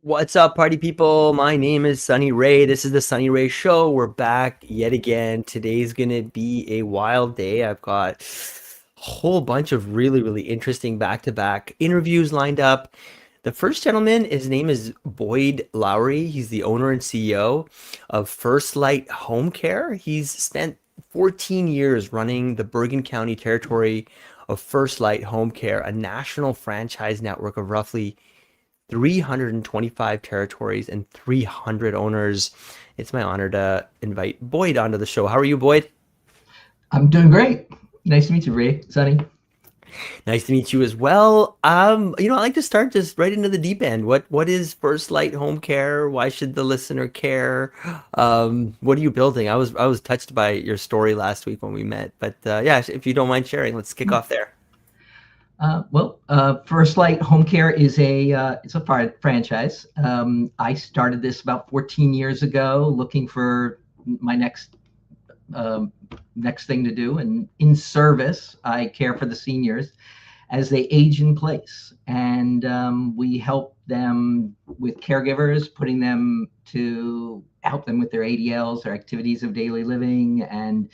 What's up, party people? My name is Sunny Ray. This is the Sunny Ray Show. We're back yet again. Today's gonna be a wild day. I've got a whole bunch of really interesting back-to-back interviews lined up. The first gentleman, his name is Boyd Lowry. He's the owner and CEO of FirstLight Home Care. He's spent 14 years running the Bergen County territory of FirstLight Home Care, a national franchise network of roughly 325 territories and 300 owners. It's my honor to invite Boyd onto the show. How are you, Boyd? I'm doing great. Nice to meet you, Ray. Sunny. Nice to meet you as well. I like to start just right into the deep end. What is First Light Home Care? Why should the listener care? What are you building? I was touched by your story last week when we met, but yeah, if you don't mind sharing, let's kick off there. FirstLight Home Care is it's a franchise. I started this about 14 years ago, looking for my um, next thing to do. And in service, I care for the seniors as they age in place, and we help them with caregivers, putting them to help them with their ADLs, their activities of daily living, and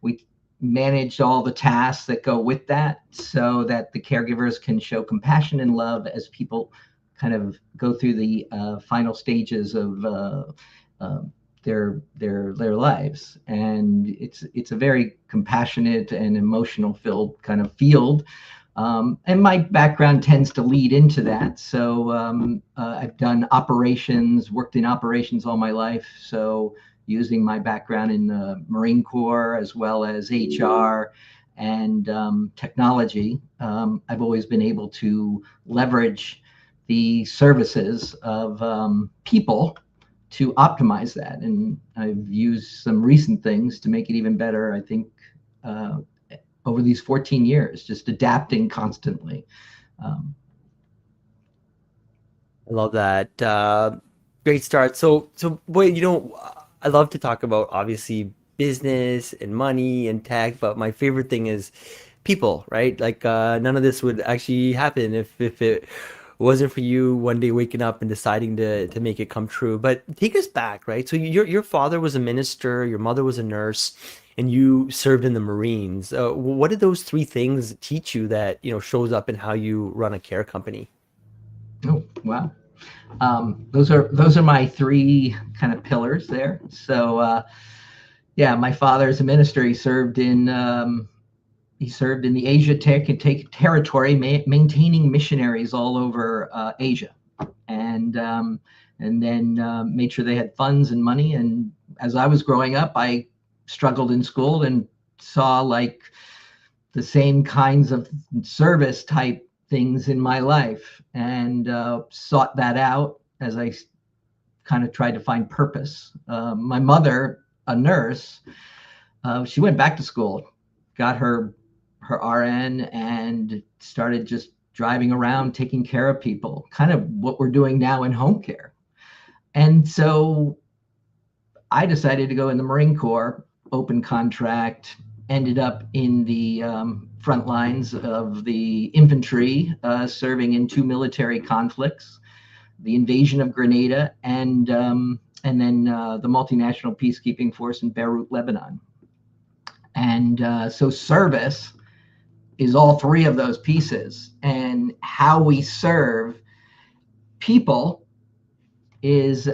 we manage all the tasks that go with that so that the caregivers can show compassion and love as people kind of go through the final stages of uh, their lives. And it's a very compassionate and emotional filled kind of field. And my background tends to lead into that. So I've done operations, worked in operations all my life. So using my background in the Marine Corps as well as HR and technology, I've always been able to leverage the services of people to optimize that. And I've used some recent things to make it even better, I think, uh, over these 14 years, just adapting constantly. Um, I love that. Great start. So, Boyd, I love to talk about obviously business and money and tech, but my favorite thing is people, right? Like none of this would actually happen if it wasn't for you one day waking up and deciding to make it come true. But take us back, right? So your father was a minister, your mother was a nurse, and you served in the Marines. What did those three things teach you that, shows up in how you run a care company? oh, wow. Those are my three kind of pillars there. So yeah, my father is a minister. He served in the Asia territory, maintaining missionaries all over Asia, and and then made sure they had funds and money. And as I was growing up, I struggled in school and saw like the same kinds of service type things in my life, and sought that out as I kind of tried to find purpose. My mother, a nurse, she went back to school, got her RN, and started just driving around taking care of people, kind of what we're doing now in home care. And so I decided to go in the Marine Corps, open contract, ended up in the front lines of the infantry, serving in two military conflicts, the invasion of Grenada, and then the multinational peacekeeping force in Beirut, Lebanon. And so service is all three of those pieces. And how we serve people is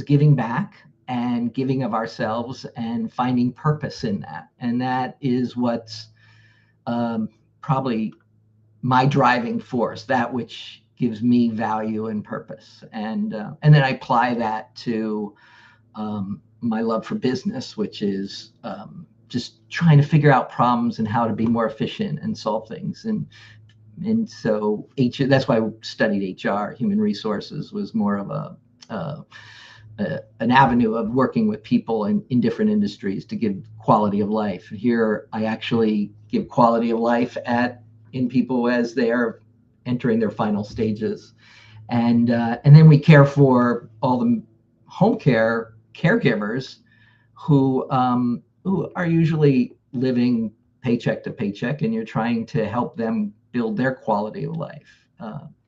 giving back and giving of ourselves and finding purpose in that. And that is what's probably my driving force, that which gives me value and purpose. And then I apply that to my love for business, which is just trying to figure out problems and how to be more efficient and solve things. And so that's why I studied HR. Human resources was more of uh, an avenue of working with people in different industries to give quality of life. Here, I actually give quality of life in people as they are entering their final stages, and then we care for all the home care caregivers who are usually living paycheck to paycheck, and you're trying to help them build their quality of life,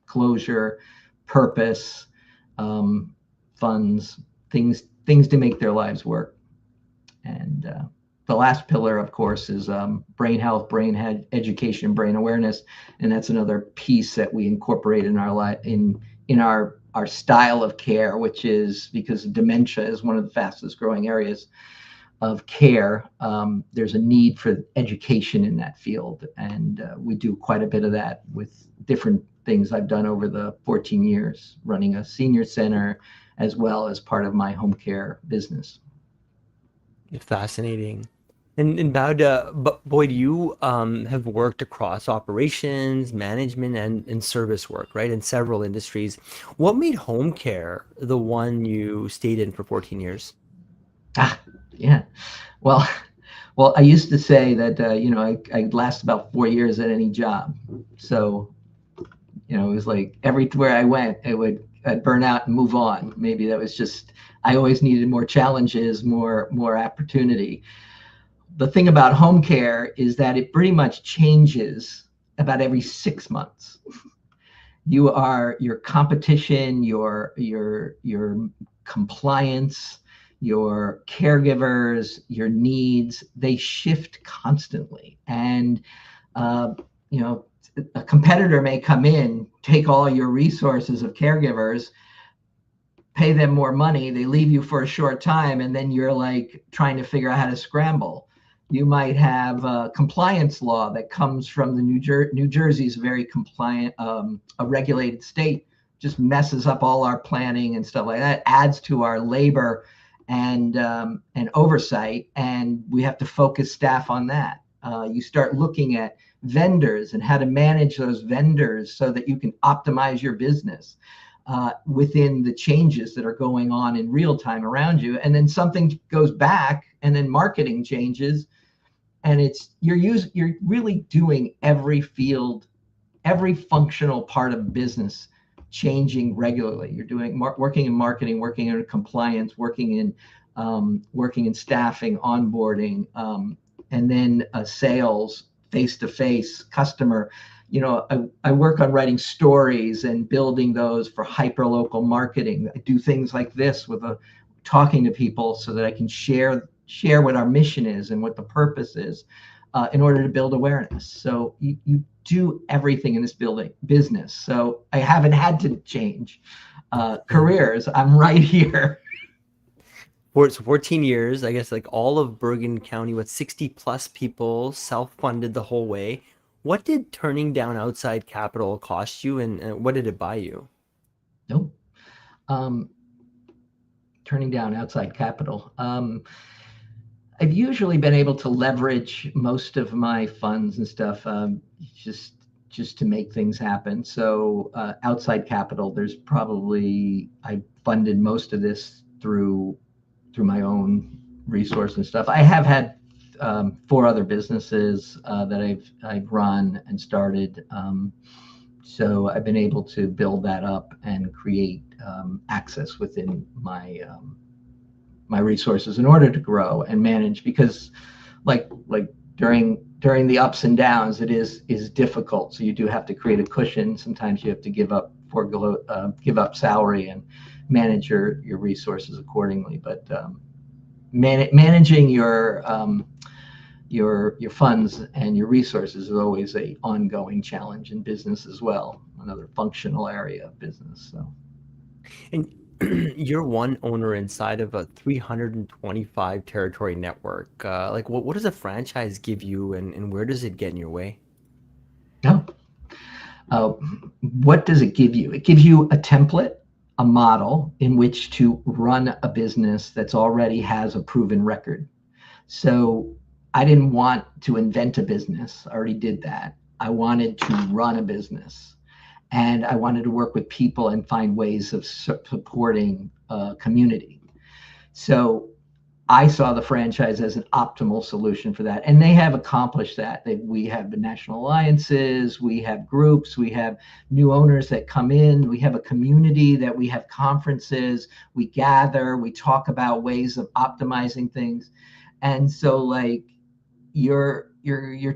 closure, purpose, funds, things to make their lives work. And the last pillar, of course, is brain health, education, brain awareness, and that's another piece that we incorporate in our style of care, which is because dementia is one of the fastest growing areas of care. There's a need for education in that field, and we do quite a bit of that with different things I've done over the 14 years, running a senior center as well as part of my home care business. Fascinating. And Bauda, but Boyd, you have worked across operations, management, and service work, right, in several industries. What made home care the one you stayed in for 14 years? Ah, yeah. Well, well, I used to say that I'd last about 4 years at any job. So it was like everywhere I went, I'd burn out and move on. Maybe that was just I always needed more challenges, more opportunity. The thing about home care is that it pretty much changes about every 6 months. Your competition, your compliance, your caregivers, your needs, they shift constantly. And uh, you know, a competitor may come in, take all your resources of caregivers, pay them more money, they leave you for a short time, and then you're like trying to figure out how to scramble. You might have a compliance law that comes from the New Jersey's very compliant, a regulated state, just messes up all our planning and stuff like that, adds to our labor and oversight, and we have to focus staff on that. You start looking at vendors and how to manage those vendors so that you can optimize your business within the changes that are going on in real time around you. And then something goes back, and then marketing changes, and you're really doing every field, every functional part of business changing regularly. You're doing working in marketing, working in compliance, working in staffing, onboarding, and then sales, face-to-face, customer. I work on writing stories and building those for hyper-local marketing. I do things like this with talking to people so that I can share what our mission is and what the purpose is in order to build awareness. So you do everything in this business. So I haven't had to change careers. I'm right here. So 14 years, I guess, like all of Bergen County, what, 60 plus people self-funded the whole way. What did turning down outside capital cost you, and what did it buy you? Nope. Um, Turning down outside capital. I've usually been able to leverage most of my funds and stuff just to make things happen. So outside capital, I funded most of this through my own resource and stuff. I have had 4 other businesses that I've run and started. So I've been able to build that up and create access within my resources in order to grow and manage, because like during the ups and downs, it is difficult. So you do have to create a cushion. Sometimes you have to give up salary and manage your resources accordingly. But managing your funds and your resources is always a ongoing challenge in business as well. Another functional area of business. So. And you're one owner inside of a 325 territory network. Like, what does a franchise give you, and where does it get in your way? No. Uh, what does it give you? It gives you a template, a model in which to run a business that's already has a proven record. So I didn't want to invent a business. I already did that. I wanted to run a business, and I wanted to work with people and find ways of supporting a community. So I saw the franchise as an optimal solution for that. And they have accomplished that. We have the national alliances, we have groups, we have new owners that come in, we have a community that we have conferences, we gather, we talk about ways of optimizing things. And so like you're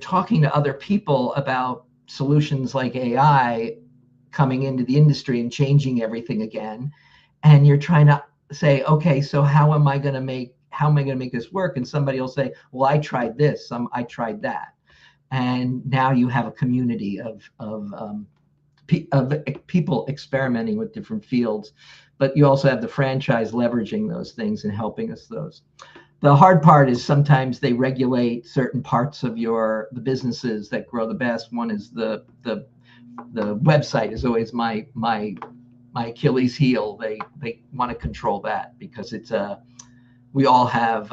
talking to other people about solutions like AI coming into the industry and changing everything again. and you're trying to say, okay, so how am I going to make this work? And somebody will say, well, I tried this, I tried that, and now you have a community of people experimenting with different fields, but you also have the franchise leveraging those things and helping us those. The hard part is sometimes they regulate certain parts of the businesses that grow the best. One is the website is always my Achilles heel. They want to control that because we all have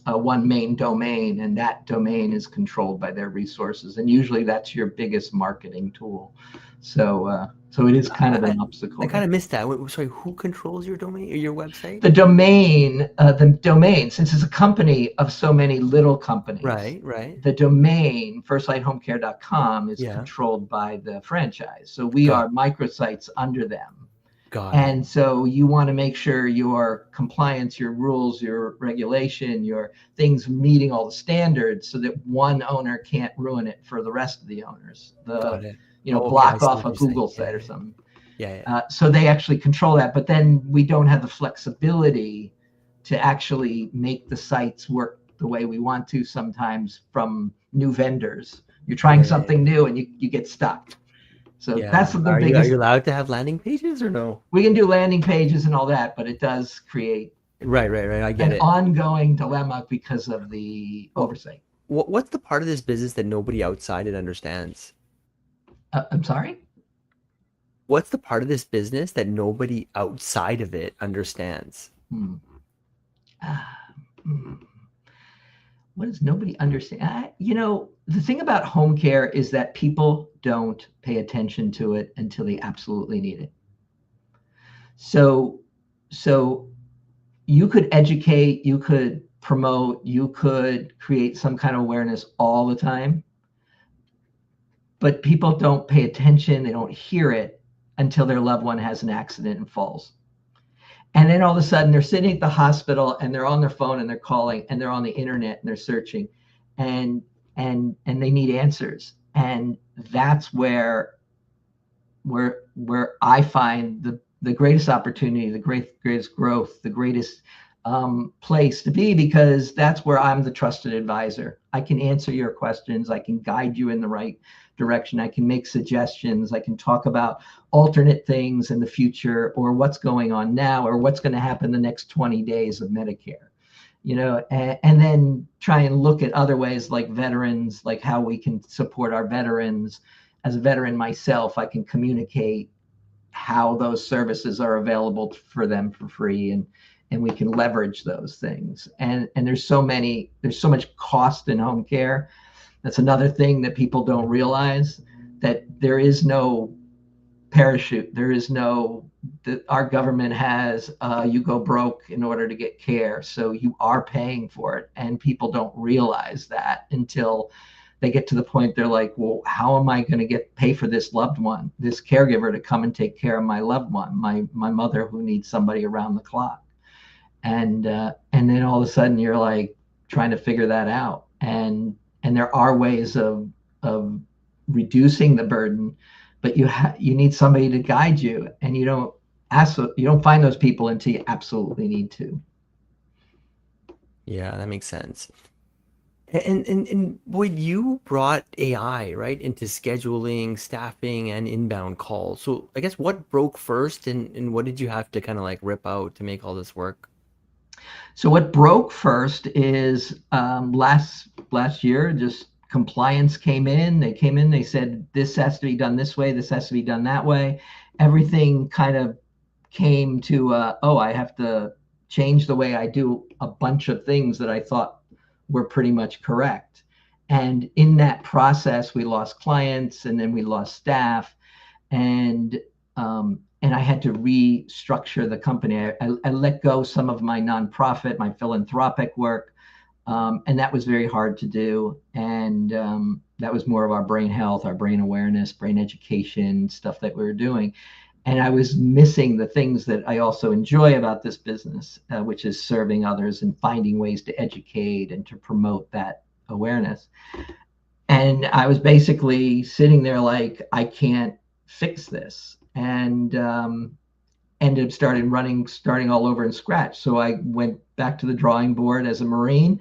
one main domain, and that domain is controlled by their resources, and usually that's your biggest marketing tool. So it is kind of I, an obstacle I kind there. of missed that. Sorry, who controls your domain or your website? The domain, since it's a company of so many little companies, Right, right. the domain firstlighthomecare.com is Yeah, controlled by the franchise. So we got are microsites under them. got it. And so you want to make sure your compliance, your rules, your regulation, your things meeting all the standards so that one owner can't ruin it for the rest of the owners. Got it. Oh, okay, I Block see off what a you're saying. Google Yeah, site or yeah, something. yeah, yeah. So they actually control that, but then we don't have the flexibility to actually make the sites work the way we want to sometimes from new vendors. You're trying Yeah, yeah, yeah. something new and you get stuck. So that's Yeah. the Are you biggest. allowed to have landing pages or no? We can do landing pages and all that, but it does create Right, right, right. I get an it. ongoing dilemma because of the Well, oversight. what's the part of this business that nobody outside it understands? I'm sorry? What's the part of this business that nobody outside of it understands? Hmm. Uh, hmm. What does nobody understand? The thing about home care is that people don't pay attention to it until they absolutely need it. So, so you could educate, you could promote, you could create some kind of awareness all the time, but people don't pay attention, they don't hear it until their loved one has an accident and falls. And then all of a sudden they're sitting at the hospital and they're on their phone and they're calling and they're on the internet and they're searching and and they need answers. And that's where I find the greatest opportunity, the greatest growth, the greatest place to be, because that's where I'm the trusted advisor. I can answer your questions. I can guide you in the right direction. I can make suggestions. I can talk about alternate things in the future, or what's going on now, or what's going to happen the next 20 days of Medicare. And then try and look at other ways like veterans, like how we can support our veterans. As a veteran myself, I can communicate how those services are available for them for free, and we can leverage those things. And there's so much cost in home care. That's another thing that people don't realize, that there is no parachute. There is no, that our government has, you go broke in order to get care. So you are paying for it. And people don't realize that until they get to the point they're like, well, how am I going to pay for this loved one, this caregiver to come and take care of my loved one, my mother who needs somebody around the clock. And then all of a sudden you're like trying to figure that out. And there are ways of reducing the burden, but you need somebody to guide you, and you don't find those people until you absolutely need to. Yeah, that makes sense. And Boyd, you brought AI, right, into scheduling, staffing, and inbound calls. So I guess what broke first, and what did you have to kind of like rip out to make all this work? So what broke first is, last year, just compliance came in. They came in. They said this has to be done this way. This has to be done that way. Everything kind of came to, oh, I have to change the way I do a bunch of things that I thought were pretty much correct. And in that process, we lost clients, and then we lost staff, and and I had to restructure the company. I let go some of my nonprofit, my philanthropic work, and that was very hard to do. And that was more of our brain health, our brain awareness, brain education stuff that we were doing. And I was missing the things that I also enjoy about this business, which is serving others and finding ways to educate and to promote that awareness. And I was basically sitting there like, I can't fix this. And ended up starting all over in scratch. So I went back to the drawing board as a Marine.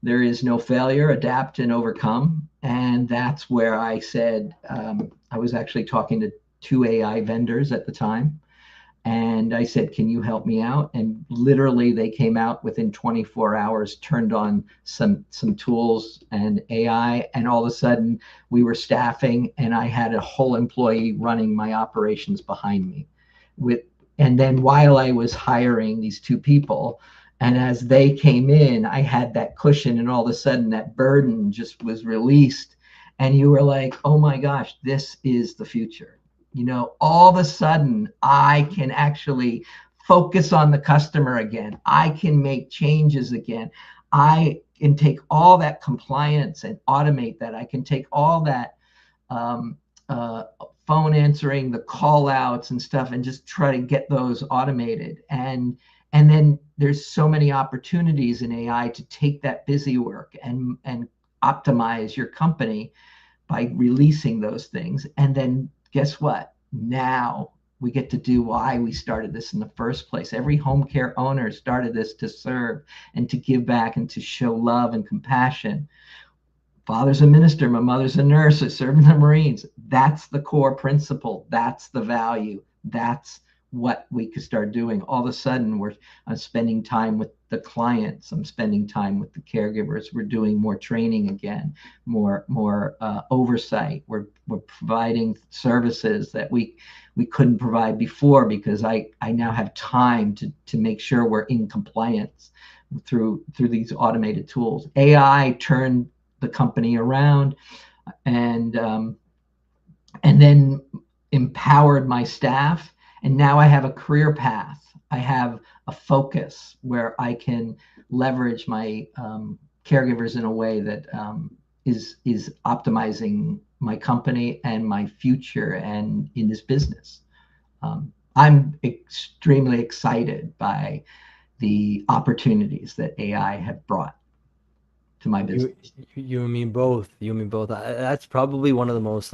There is no failure, adapt and overcome. And that's where I said, I was actually talking to two AI vendors at the time. And I said, can you help me out? And literally they came out within 24 hours, turned on some tools and AI, and all of a sudden we were staffing and I had a whole employee running my operations behind me. And then while I was hiring these two people, and as they came in, I had that cushion, and all of a sudden that burden just was released. And you were like, oh my gosh, this is the future. All of a sudden I can actually focus on the customer again. I can make changes again. I can take all that compliance and automate that. I can take all that um, phone answering, the call outs and stuff, and just try to get those automated. And then there's so many opportunities in AI to take that busy work and optimize your company by releasing those things. And then guess what? Now we get to do why we started this in the first place. Every home care owner started this to serve and to give back and to show love and compassion. Father's a minister, my mother's a nurse, I served in the Marines. That's the core principle. That's the value. That's what we could start doing. All of a sudden, I'm spending time with the clients. I'm spending time with the caregivers. We're doing more training again, more oversight. We're providing services that we couldn't provide before, because I now have time to make sure we're in compliance through these automated tools. AI turned the company around, and then empowered my staff. And now I have a career path. I have a focus where I can leverage my caregivers in a way that is optimizing my company and my future and in this business. I'm extremely excited by the opportunities that AI have brought to my business. You and me both. You and me both. That's probably one of the most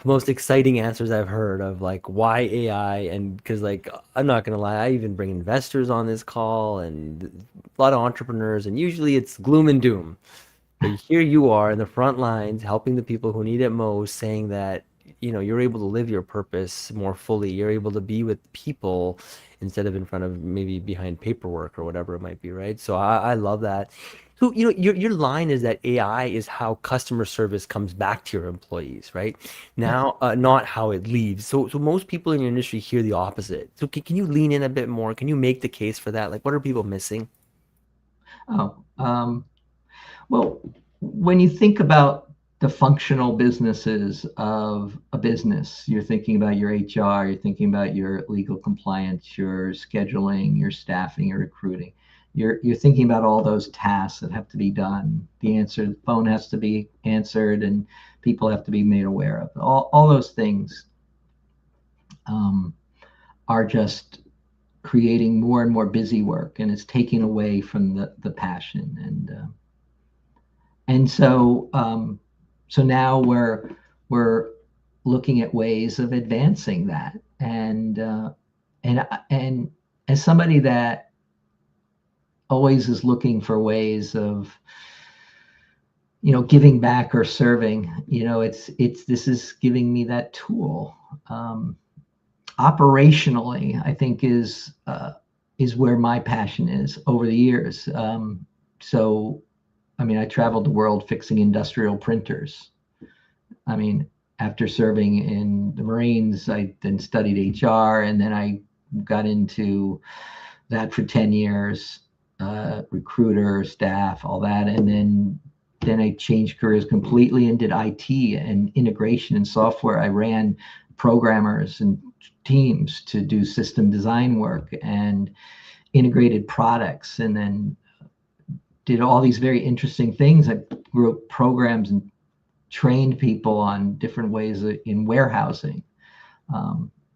most exciting answers I've heard of like why AI. And because like I'm not gonna lie, I even bring investors on this call and a lot of entrepreneurs, and usually it's gloom and doom. But here you are in the front lines helping the people who need it most, saying that, you're able to live your purpose more fully. You're able to be with people instead of in front of maybe behind paperwork or whatever it might be, right? So I love that. So, your line is that AI is how customer service comes back to your employees, right? Yeah. Now, not how it leaves. So most people in your industry hear the opposite. So can you lean in a bit more? Can you make the case for that? Like, what are people missing? Oh, well, when you think about the functional businesses of a business, you're thinking about your HR, you're thinking about your legal compliance, your scheduling, your staffing, your recruiting. You're thinking about all those tasks that have to be done. The phone has to be answered, and people have to be made aware of. All those things um, are just creating more and more busy work, and it's taking away from the passion. And so now we're looking at ways of advancing that. And as somebody that always is looking for ways of giving back or serving, this is giving me that tool. Operationally, I think is where my passion is over the years. So I mean, I traveled the world fixing industrial printers. I mean, after serving in the Marines, I then studied HR, and then I got into that for 10 years, recruiter, staff, all that. And then I changed careers completely and did IT and integration and software. I ran programmers and teams to do system design work and integrated products, and then did all these very interesting things. I wrote programs and trained people on different ways in warehousing.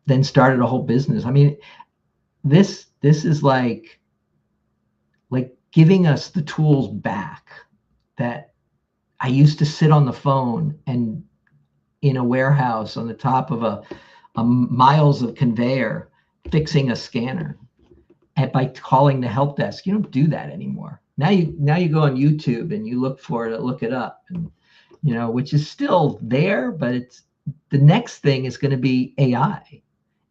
Then started a whole business. I mean, this is like giving us the tools back that I used to sit on the phone and in a warehouse on the top of miles of conveyor fixing a scanner. And by calling the help desk, you don't do that anymore. Now you go on YouTube and you look it up, and which is still there, but it's the next thing is going to be AI.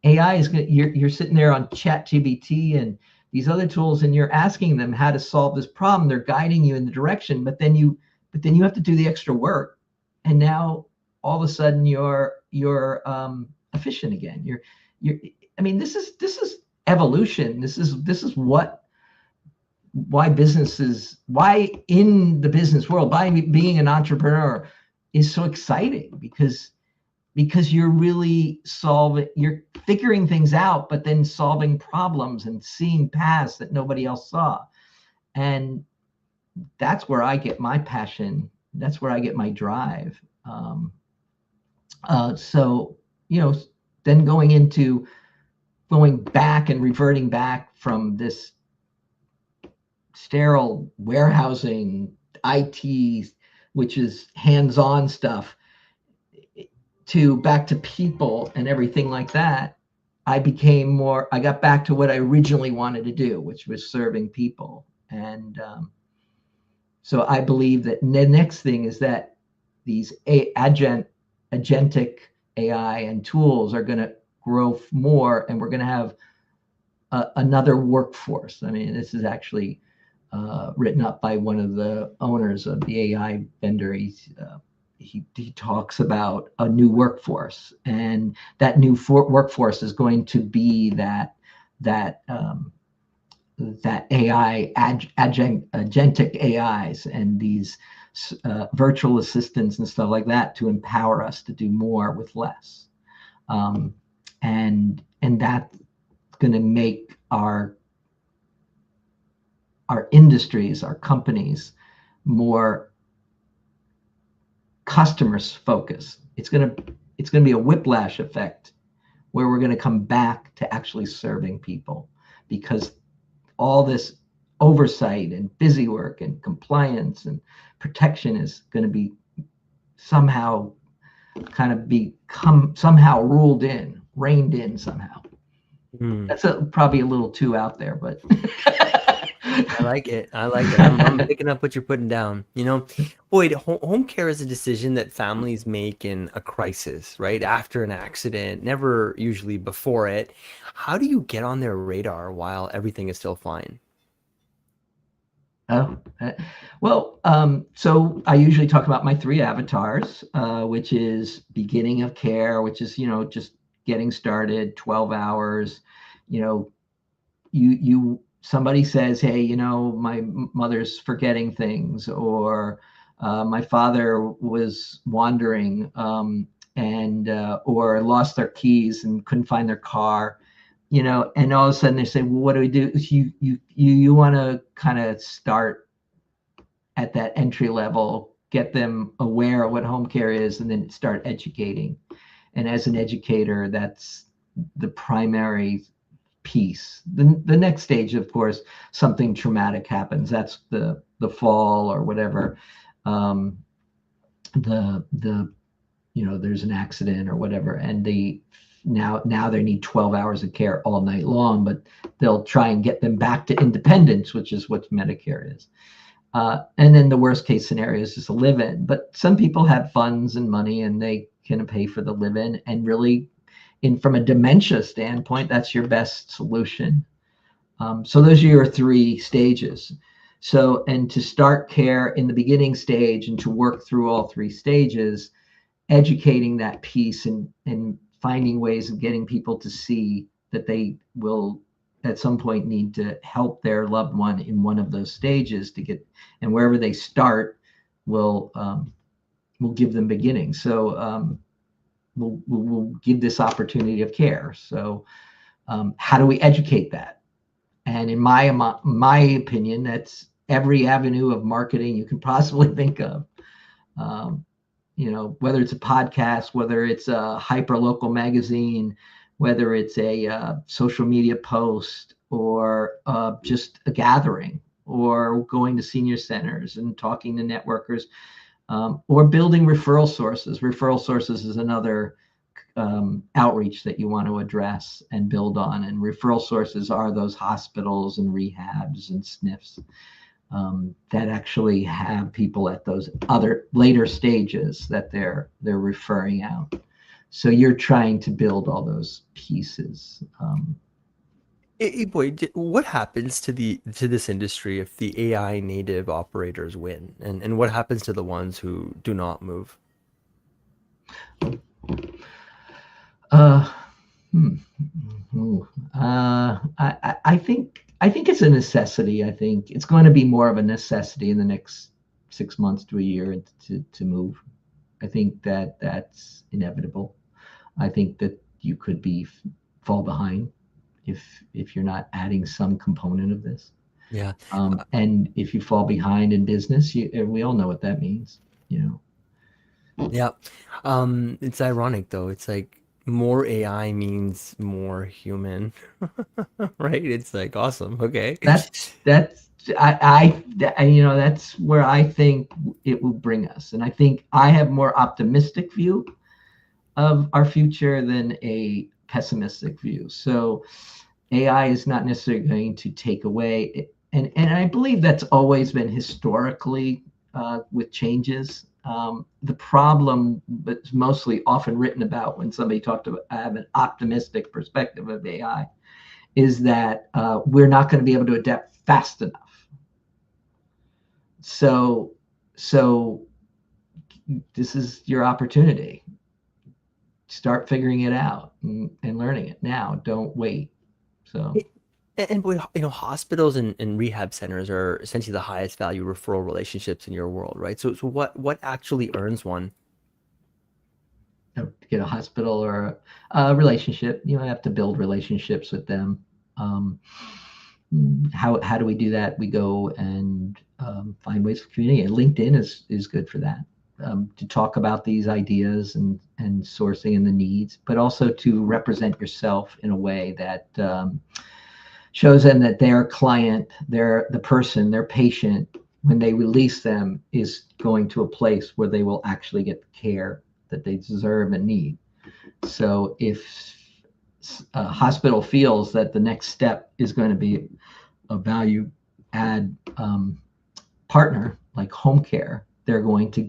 AI is going. You're sitting there on ChatGPT and these other tools, and you're asking them how to solve this problem. They're guiding you in the direction, but then you have to do the extra work, and now all of a sudden you're efficient again. You're. I mean, this is evolution. This is why in the business world, why being an entrepreneur is so exciting, because you're really you're figuring things out, but then solving problems and seeing paths that nobody else saw. And that's where I get my passion. That's where I get my drive. So, then going back and reverting back from this sterile warehousing IT, which is hands-on stuff, back to people and everything like that. I got back to what I originally wanted to do, which was serving people. And so I believe that the next thing is that these agentic AI and tools are going to grow more, and we're going to have another workforce. I mean, this is actually written up by one of the owners of the AI vendor. He talks about a new workforce, and that new workforce is going to be that AI agentic AIs and these virtual assistants and stuff like that to empower us to do more with less, and that's going to make our industries, our companies, more customers focused. It's going to be a whiplash effect where we're going to come back to actually serving people, because all this oversight and busy work and compliance and protection is going to be somehow become somehow reined in somehow. That's probably a little too out there, but I like it. I'm picking up what you're putting down. Boyd, home care is a decision that families make in a crisis, right? After an accident, never usually before it. How do you get on their radar while everything is still fine? So I usually talk about my 3 avatars, which is beginning of care, which is, just getting started, 12 hours. Somebody says, hey, my mother's forgetting things, or my father was wandering, and or lost their keys and couldn't find their car, and all of a sudden they say, well, what do we do? You want to kind of start at that entry level, get them aware of what home care is, and then start educating. And as an educator, that's the primary piece. The next stage, of course, something traumatic happens. That's the fall or whatever. There's an accident or whatever, and now they need 12 hours of care all night long, but they'll try and get them back to independence, which is what Medicare is. And then the worst case scenario is just a live-in. But some people have funds and money, and they can pay for the live-in, and really, from a dementia standpoint, that's your best solution. So those are your 3 stages. So, and to start care in the beginning stage and to work through all 3 stages, educating that piece and finding ways of getting people to see that they will at some point need to help their loved one in one of those stages to get, and wherever they start will give them beginning. So we'll give this opportunity of care. So how do we educate that? And in my opinion, that's every avenue of marketing you can possibly think of. Whether it's a podcast, whether it's a hyper-local magazine, whether it's a social media post, or just a gathering, or going to senior centers and talking to networkers, or building referral sources. Referral sources is another outreach that you want to address and build on. And referral sources are those hospitals and rehabs and SNFs that actually have people at those other later stages that they're referring out. So you're trying to build all those pieces. Boy, what happens to this industry if the AI native operators win, and what happens to the ones who do not move? Uh, hmm. Ooh. I think it's a necessity. I think it's going to be more of a necessity in the next 6 months to a year to move. I think that that's inevitable. I think that you could fall behind if you're not adding some component of this. Yeah. And if you fall behind in business, we all know what that means. You know, Yeah. It's ironic though. It's like more AI means more human, right? It's like awesome. Okay. that's that's where I think it will bring us. And I think I have more optimistic view of our future than a pessimistic view. So AI is not necessarily going to take away, and I believe that's always been historically with changes. The problem that's mostly often written about when somebody talked about have an optimistic perspective of AI is that we're not going to be able to adapt fast enough. So this is your opportunity. Start figuring it out and learning it now. Don't wait. So And boy, hospitals and rehab centers are essentially the highest value referral relationships in your world, right? So what actually earns one? to get a hospital or a relationship, you have to build relationships with them. Um, how do we do that? We go and find ways of communicating. LinkedIn is good for that. To talk about these ideas and sourcing and the needs, but also to represent yourself in a way that shows them that their client, the person, their patient, when they release them, is going to a place where they will actually get the care that they deserve and need. So if a hospital feels that the next step is going to be a value add partner like home care, they're going to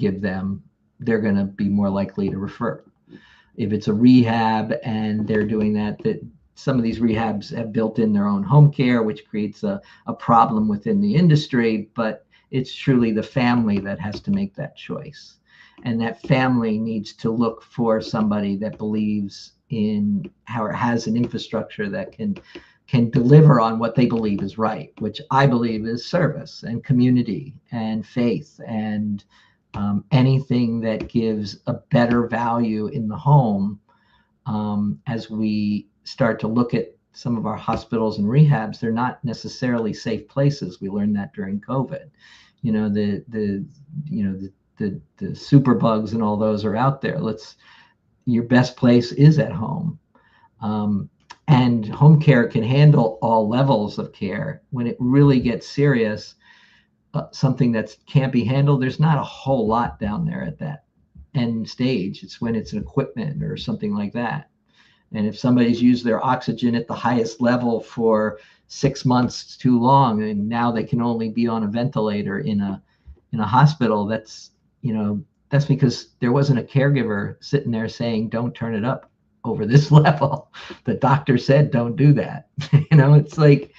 they're going to be more likely to refer. If it's a rehab and they're doing that some of these rehabs have built in their own home care, which creates a problem within the industry, but it's truly the family that has to make that choice. And that family needs to look for somebody that believes in how it has an infrastructure that can deliver on what they believe is right, which I believe is service and community and faith and anything that gives a better value in the home. As we start to look at some of our hospitals and rehabs, they're not necessarily safe places. We learned that during COVID. The super bugs and all those are out there. Your best place is at home. And home care can handle all levels of care. When it really gets serious, something that can't be handled, there's not a whole lot down there at that end stage. It's when it's an equipment or something like that. And if somebody's used their oxygen at the highest level for 6 months too long, and now they can only be on a ventilator in a hospital, that's because there wasn't a caregiver sitting there saying, don't turn it up over this level. The doctor said, don't do that. It's like,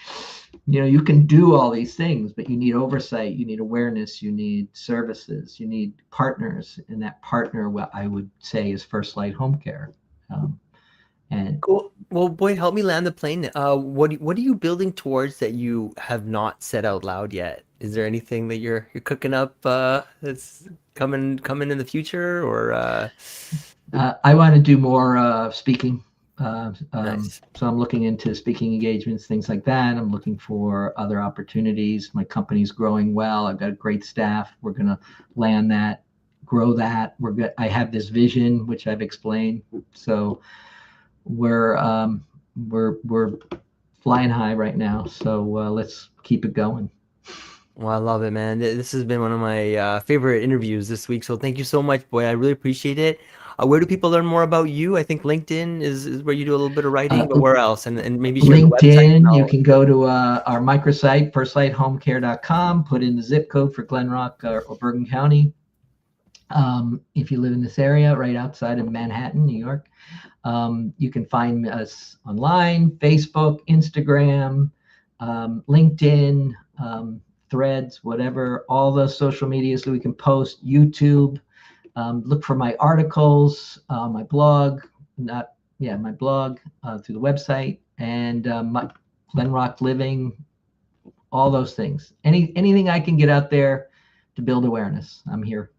you can do all these things, but you need oversight, you need awareness, you need services, you need partners. And that partner, what I would say, is FirstLight Home Care. And Cool. Well, boy, help me land the plane. What are you building towards that you have not said out loud yet? Is there anything that you're cooking up that's coming in the future or I want to do more speaking. nice. So I'm looking into speaking engagements, things like that. I'm looking for other opportunities. My company's growing well. I've got a great staff. We're going to land that, grow that. I have this vision, which I've explained. So we're flying high right now. So let's keep it going. Well, I love it, man. This has been one of my favorite interviews this week. So thank you so much, boy. I really appreciate it. Where do people learn more about you? I think LinkedIn is where you do a little bit of writing, Uh, but where else? And maybe share the website. And LinkedIn, you I'll, can go to our microsite, firstlighthomecare.com, put in the zip code for Glen Rock or Bergen County. If you live in this area, right outside of Manhattan, New York, you can find us online, Facebook, Instagram, LinkedIn, Threads, whatever, all those social medias that we can post, YouTube. Look for my articles, my blog, my blog through the website, and my Glen Rock Living, all those things. Anything I can get out there to build awareness, I'm here.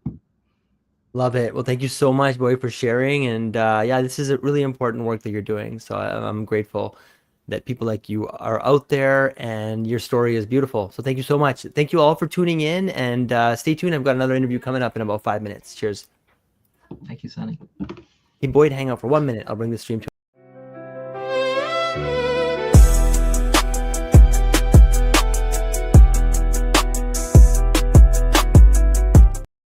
love it. Well, thank you so much, Boy, for sharing. And yeah, this is a really important work that you're doing. So I'm grateful that people like you are out there and your story is beautiful. So thank you so much. Thank you all for tuning in and stay tuned. I've got another interview coming up in about 5 minutes. Cheers. Thank you, Sonny. Hey, Boyd, hang out for 1 minute. I'll bring the stream to